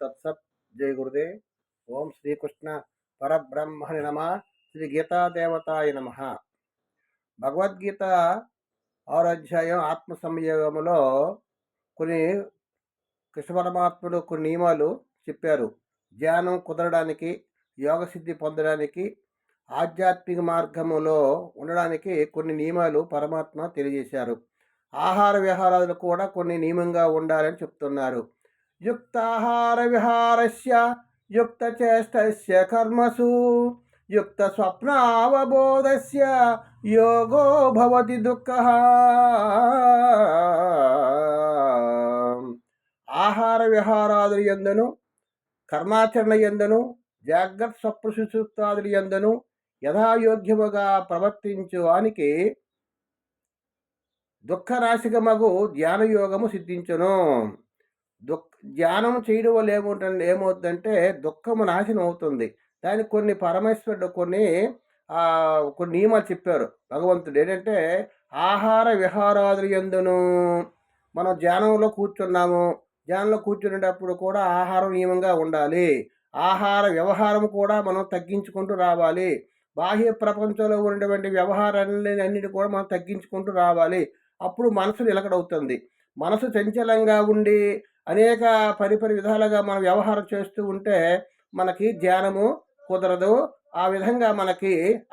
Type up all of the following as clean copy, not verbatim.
తత్సత్. జై గురుదేవ్. ఓం శ్రీకృష్ణ పరబ్రహ్మణి నమ. శ్రీ గీతాదేవతాయ నమ. భగవద్గీత 6వ అధ్యాయం ఆత్మ సంయోగములో కొన్ని కృష్ణ పరమాత్ముడు కొన్ని నియమాలు చెప్పారు. ధ్యానం కుదరడానికి, యోగ సిద్ధి పొందడానికి, ఆధ్యాత్మిక మార్గములో ఉండడానికి కొన్ని నియమాలు పరమాత్మ తెలియజేశారు. ఆహార విహారాలు కూడా కొన్ని నియమంగా ఉండాలని చెప్తున్నారు. యుక్తాహార విహారస్య యుక్త చేష్టస్య కర్మసు యుక్త స్వప్నావబోధస్య యోగో భవతి దుఃఖః. ఆహార విహారాదుల యందును, కర్మాచరణ యందును, జాగ్రత్త స్వప్న సుషుప్తాదుల యందును యథాయోగ్యముగా ప్రవర్తించు వానికి దుఃఖనాశకమగు ధ్యానయోగము సిద్ధించును. ధ్యానం చేయడం వల్ల ఏమవుతుందంటే దుఃఖము నాశనం అవుతుంది. దానికి కొన్ని పరమేశ్వరుడు కొన్ని నియమాలు చెప్పారు భగవంతుడు. ఏంటంటే ఆహార విహారాదుల యందును మనం ధ్యానంలో కూర్చున్నాము. ధ్యానంలో కూర్చునేటప్పుడు కూడా ఆహారం నియమంగా ఉండాలి. ఆహార వ్యవహారం కూడా మనం తగ్గించుకుంటూ రావాలి. బాహ్య ప్రపంచంలో ఉన్నటువంటి వ్యవహారాలన్నిటి కూడా మనం తగ్గించుకుంటూ రావాలి. అప్పుడు మనసు నిలకడవుతుంది. మనసు చంచలంగా ఉండి అనేక పరిపరి విధాలుగా మనం వ్యవహారం చేస్తూ ఉంటే మనకి ధ్యానము కుదరదు. ఆ విధంగా మనకి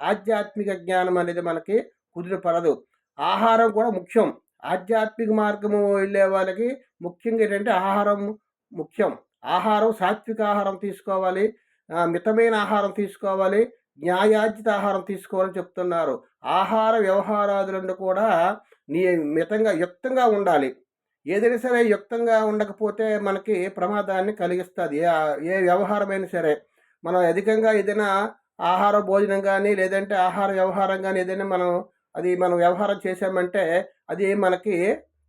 ఆధ్యాత్మిక జ్ఞానం అనేది మనకి కుదిరిపడదు. ఆహారం కూడా ముఖ్యం. ఆధ్యాత్మిక మార్గము వెళ్ళే వాళ్ళకి ముఖ్యంగా ఏంటంటే ఆహారం ముఖ్యం. ఆహారం సాత్విక ఆహారం తీసుకోవాలి, మితమైన ఆహారం తీసుకోవాలి, న్యాయార్జిత ఆహారం తీసుకోవాలని చెప్తున్నారు. ఆహార వ్యవహారాదులను కూడా మితంగా యుక్తంగా ఉండాలి. ఏదైనా సరే యుక్తంగా ఉండకపోతే మనకి ప్రమాదాన్ని కలిగిస్తుంది. ఏ వ్యవహారమైనా సరే మనం అధికంగా ఏదైనా ఆహార భోజనం కానీ లేదంటే ఆహార వ్యవహారం కానీ ఏదైనా మనం వ్యవహారం చేసామంటే అది మనకి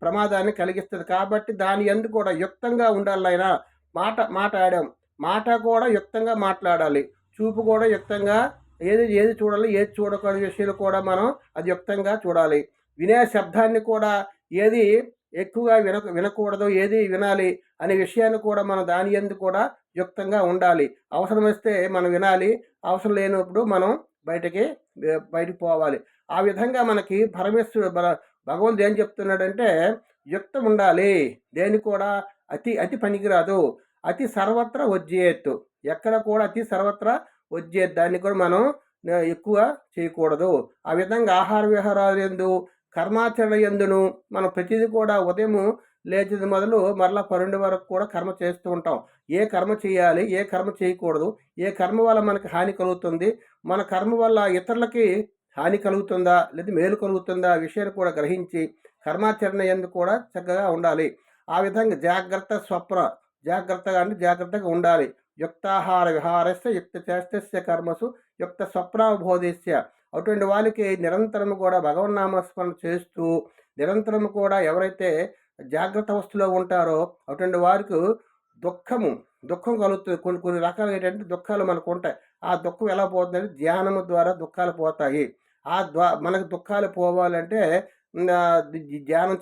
ప్రమాదాన్ని కలిగిస్తుంది. కాబట్టి దాని యందు కూడా యుక్తంగా ఉండాలి. అయినా మాట్లాడాం, మాట కూడా యుక్తంగా మాట్లాడాలి. చూపు కూడా యుక్తంగా ఏది చూడాలి, ఏది చూడకూడని విషయాలు కూడా మనం అది యుక్తంగా చూడాలి. వినే శబ్దాన్ని కూడా ఏది ఎక్కువగా వినకూడదు, ఏది వినాలి అనే విషయాన్ని కూడా మనం దాని యందు కూడా యుక్తంగా ఉండాలి. అవసరం వస్తే మనం వినాలి, అవసరం లేనప్పుడు మనం బయటికి పోవాలి. ఆ విధంగా మనకి పరమేశ్వరుడు భగవంతుడు ఏం చెప్తున్నాడంటే యుక్తం ఉండాలి. దేని కూడా అతి పనికిరాదు. అతి సర్వత్ర వజ్జేత్తు. ఎక్కడ కూడా అతి సర్వత్ర వజ్జేత్తు. దాన్ని కూడా మనం ఎక్కువ చేయకూడదు. ఆ విధంగా ఆహార విహారాలు యందు, కర్మాచరణ యందును మనం ప్రతిదీ కూడా ఉదయం లేచేది మొదలు మరలా 12 వరకు కూడా కర్మ చేస్తూ ఉంటాం. ఏ కర్మ చేయాలి, ఏ కర్మ చేయకూడదు, ఏ కర్మ వల్ల మనకి హాని కలుగుతుంది, మన కర్మ వల్ల ఇతరులకి హాని కలుగుతుందా లేదా మేలు కలుగుతుందా ఆ విషయాన్ని కూడా గ్రహించి కర్మాచరణ యందు కూడా చక్కగా ఉండాలి. ఆ విధంగా జాగ్రత్తగా ఉండాలి. యుక్తాహార విహారస్య యుక్త చేష్టస్య కర్మసు యుక్త స్వప్నావబోధస్య. అటువంటి వాళ్ళకి నిరంతరం కూడా భగవన్నామస్మరణ చేస్తూ నిరంతరం కూడా ఎవరైతే జాగ్రత్త అవస్థలో ఉంటారో అటువంటి వారికి దుఃఖం కలుగుతుంది. కొన్ని రకాలు ఏంటంటే దుఃఖాలు మనకు ఉంటాయి. ఆ దుఃఖం ఎలా పోతుందంటే ధ్యానము ద్వారా దుఃఖాలు పోతాయి. మనకు దుఃఖాలు పోవాలంటే ధ్యానం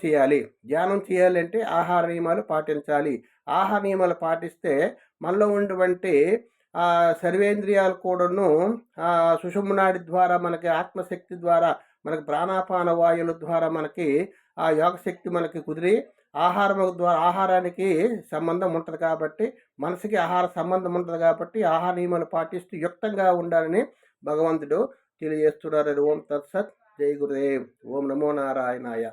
చేయాలంటే ఆహార నియమాలు పాటించాలి. ఆహార నియమాలు పాటిస్తే మనలో ఉన్నటువంటి సర్వేంద్రియాలు కూడాను సుషుమ్నాడి ద్వారా మనకి ఆత్మశక్తి ద్వారా మనకి ప్రాణాపాన వాయువుల ద్వారా మనకి ఆ యోగశక్తి మనకి కుదిరి ఆహారానికి సంబంధం ఉంటుంది. కాబట్టి మనసుకి ఆహార సంబంధం ఉంటుంది. కాబట్టి ఆహార నియమాలు పాటిస్తూ యుక్తంగా ఉండాలని భగవంతుడు తెలియజేస్తున్నారు. ఓం తత్సత్. జై గురుదేవ్. ఓం నమో నారాయణాయ.